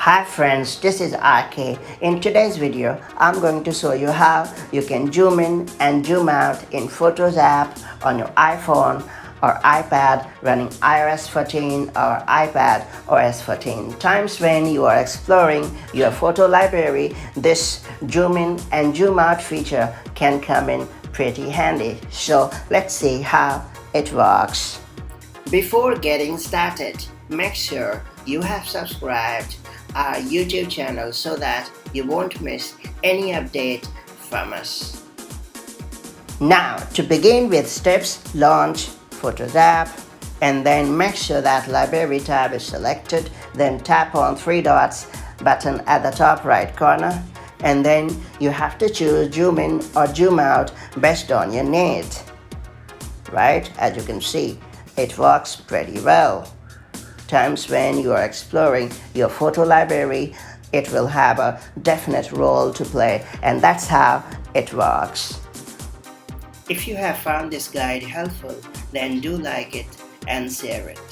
Hi friends, this is RK. In today's video, I'm going to show you how you can zoom in and zoom out in Photos app on your iPhone or iPad running iOS 14 or iPad OS 14. Times when you are exploring your photo library, this zoom in and zoom out feature can come in pretty handy. So let's see how it works. Before getting started, make sure you have subscribed our YouTube channel so that you won't miss any update from us. Now, to begin with steps, launch Photos app and then make sure that Library tab is selected. Then tap on three dots button at the top right corner and then you have to choose zoom in or zoom out based on your need. Right, as you can see, it works pretty well. Times when you are exploring your photo library, it will have a definite role to play, and that's how it works. If you have found this guide helpful, then do like it and share it.